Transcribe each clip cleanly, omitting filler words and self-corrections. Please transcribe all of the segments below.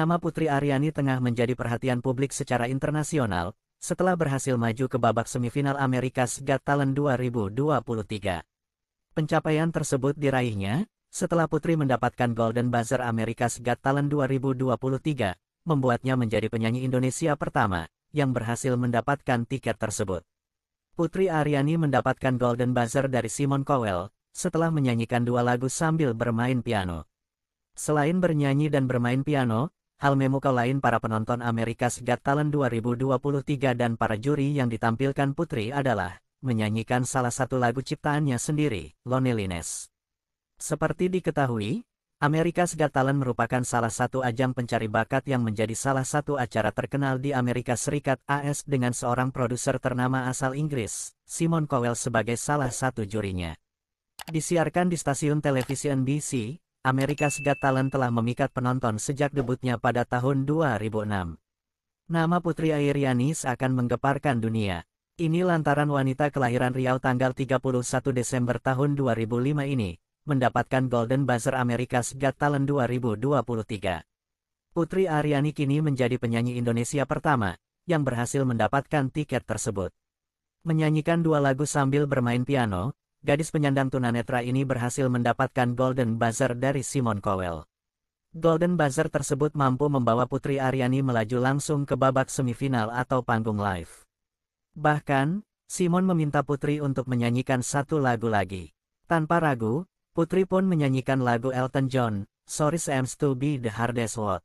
Nama Putri Aryani tengah menjadi perhatian publik secara internasional, setelah berhasil maju ke babak semifinal America's Got Talent 2023. Pencapaian tersebut diraihnya, setelah Putri mendapatkan Golden Buzzer America's Got Talent 2023, membuatnya menjadi penyanyi Indonesia pertama, yang berhasil mendapatkan tiket tersebut. Putri Aryani mendapatkan Golden Buzzer dari Simon Cowell, setelah menyanyikan 2 lagu sambil bermain piano. Selain bernyanyi dan bermain piano, hal memukau lain para penonton America's Got Talent 2023 dan para juri yang ditampilkan Putri adalah menyanyikan salah satu lagu ciptaannya sendiri, Loneliness. Seperti diketahui, America's Got Talent merupakan salah satu ajang pencari bakat yang menjadi salah satu acara terkenal di Amerika Serikat (AS) dengan seorang produser ternama asal Inggris, Simon Cowell sebagai salah satu jurinya. Disiarkan di stasiun televisi NBC, America's Got Talent telah memikat penonton sejak debutnya pada tahun 2006. Nama Putri Aryani seakan menggeparkan dunia. Ini lantaran wanita kelahiran Riau tanggal 31 Desember tahun 2005 ini mendapatkan Golden Buzzer America's Got Talent 2023. Putri Aryani kini menjadi penyanyi Indonesia pertama yang berhasil mendapatkan tiket tersebut. Menyanyikan 2 lagu sambil bermain piano, gadis penyandang tunanetra ini berhasil mendapatkan Golden Buzzer dari Simon Cowell. Golden Buzzer tersebut mampu membawa Putri Aryani melaju langsung ke babak semifinal atau panggung live. Bahkan, Simon meminta Putri untuk menyanyikan 1 lagu lagi. Tanpa ragu, Putri pun menyanyikan lagu Elton John, Sorry Seems to Be the Hardest Word.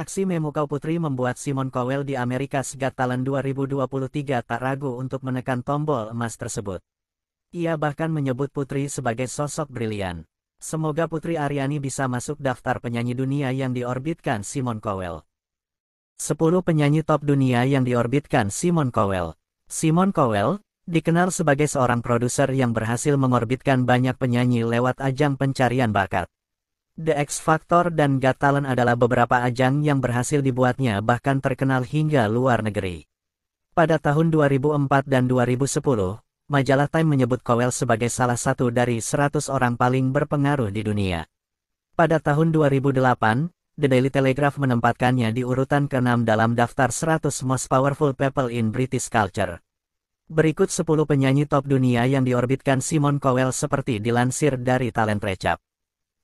Aksi memukau Putri membuat Simon Cowell di America's Got Talent 2023 tak ragu untuk menekan tombol emas tersebut. Ia bahkan menyebut Putri sebagai sosok brilian. Semoga Putri Aryani bisa masuk daftar penyanyi dunia yang diorbitkan Simon Cowell. 10 penyanyi top dunia yang diorbitkan Simon Cowell. Simon Cowell dikenal sebagai seorang produser yang berhasil mengorbitkan banyak penyanyi lewat ajang pencarian bakat. The X Factor dan Got Talent adalah beberapa ajang yang berhasil dibuatnya bahkan terkenal hingga luar negeri. Pada tahun 2004 dan 2010, majalah Time menyebut Cowell sebagai salah satu dari 100 orang paling berpengaruh di dunia. Pada tahun 2008, The Daily Telegraph menempatkannya di urutan ke-6 dalam daftar 100 Most Powerful People in British Culture. Berikut 10 penyanyi top dunia yang diorbitkan Simon Cowell seperti dilansir dari Talent Recap.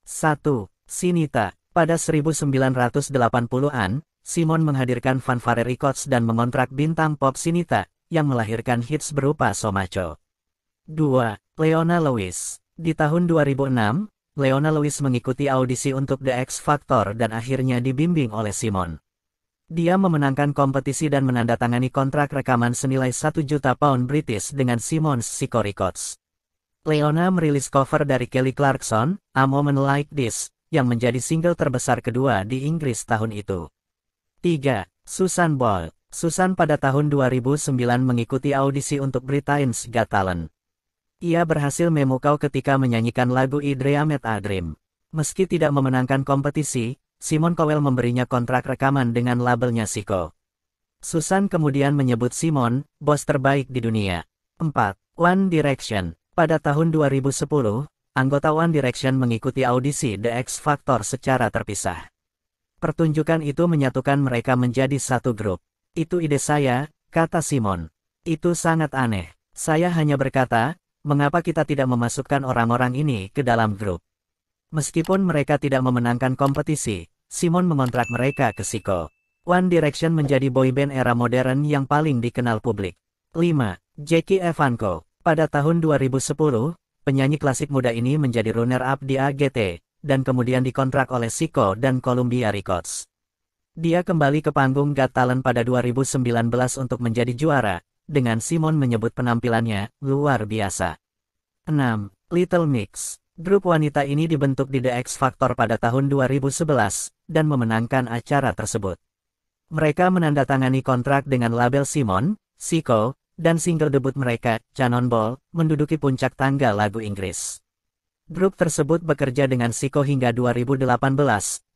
1. Sinita. Pada 1980-an, Simon menghadirkan Fanfare Records dan mengontrak bintang pop Sinita, yang melahirkan hits berupa So Macho. 2. Leona Lewis. Di tahun 2006, Leona Lewis mengikuti audisi untuk The X Factor dan akhirnya dibimbing oleh Simon. Dia memenangkan kompetisi dan menandatangani kontrak rekaman senilai 1 juta pound British dengan Simon's Siko Records. Leona merilis cover dari Kelly Clarkson, A Moment Like This, yang menjadi single terbesar kedua di Inggris tahun itu. 3. Susan Boyle. Susan pada tahun 2009 mengikuti audisi untuk Britain's Got Talent. Ia berhasil memukau ketika menyanyikan lagu I Dreamed a Dream. Meski tidak memenangkan kompetisi, Simon Cowell memberinya kontrak rekaman dengan labelnya Siko. Susan kemudian menyebut Simon, bos terbaik di dunia. 4. One Direction. Pada tahun 2010, anggota One Direction mengikuti audisi The X Factor secara terpisah. Pertunjukan itu menyatukan mereka menjadi satu grup. Itu ide saya, kata Simon. Itu sangat aneh. Saya hanya berkata, mengapa kita tidak memasukkan orang-orang ini ke dalam grup? Meskipun mereka tidak memenangkan kompetisi, Simon mengontrak mereka ke Siko. One Direction menjadi boyband era modern yang paling dikenal publik. 5. Jackie Evancho. Pada tahun 2010, penyanyi klasik muda ini menjadi runner-up di AGT, dan kemudian dikontrak oleh Siko dan Columbia Records. Dia kembali ke panggung Got Talent pada 2019 untuk menjadi juara, dengan Simon menyebut penampilannya luar biasa. 6. Little Mix. Grup wanita ini dibentuk di The X Factor pada tahun 2011, dan memenangkan acara tersebut. Mereka menandatangani kontrak dengan label Simon, Siko, dan single debut mereka, Cannonball, menduduki puncak tangga lagu Inggris. Grup tersebut bekerja dengan Siko hingga 2018,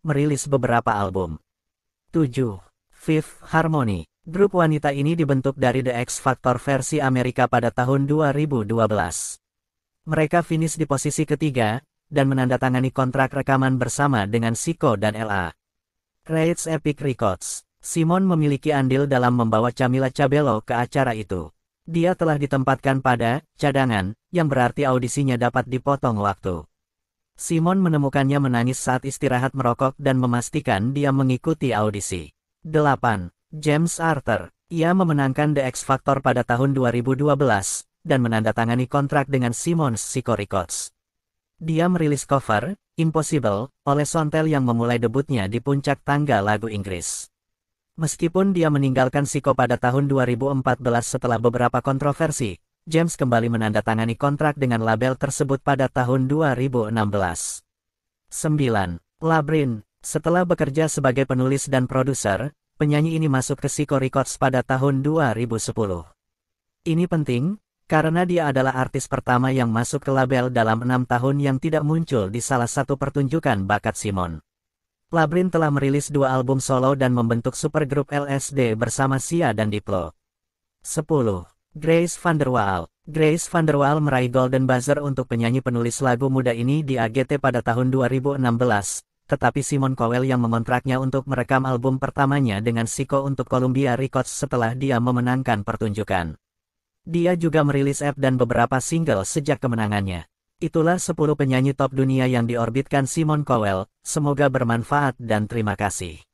merilis beberapa album. 7. Fifth Harmony. Grup wanita ini dibentuk dari The X Factor versi Amerika pada tahun 2012. Mereka finish di posisi ketiga, dan menandatangani kontrak rekaman bersama dengan Siko dan LA. Rage Epic Records. Simon memiliki andil dalam membawa Camila Cabello ke acara itu. Dia telah ditempatkan pada cadangan, yang berarti audisinya dapat dipotong waktu. Simon menemukannya menangis saat istirahat merokok dan memastikan dia mengikuti audisi. 8. James Arthur. Ia memenangkan The X Factor pada tahun 2012, dan menandatangani kontrak dengan Simon's Siko Records. Dia merilis cover, Impossible, oleh Sontel yang memulai debutnya di puncak tangga lagu Inggris. Meskipun dia meninggalkan Siko pada tahun 2014 setelah beberapa kontroversi, James kembali menandatangani kontrak dengan label tersebut pada tahun 2016. 9. Labrinth. Setelah bekerja sebagai penulis dan produser, penyanyi ini masuk ke Siko Records pada tahun 2010. Ini penting, karena dia adalah artis pertama yang masuk ke label dalam 6 tahun yang tidak muncul di salah satu pertunjukan bakat Simon. Labrinth telah merilis 2 album solo dan membentuk supergrup LSD bersama Sia dan Diplo. 10. Grace VanderWaal. Grace VanderWaal meraih Golden Buzzer untuk penyanyi penulis lagu muda ini di AGT pada tahun 2016, tetapi Simon Cowell yang mengontraknya untuk merekam album pertamanya dengan Siko untuk Columbia Records setelah dia memenangkan pertunjukan. Dia juga merilis EP dan beberapa single sejak kemenangannya. Itulah 10 penyanyi top dunia yang diorbitkan Simon Cowell, semoga bermanfaat dan terima kasih.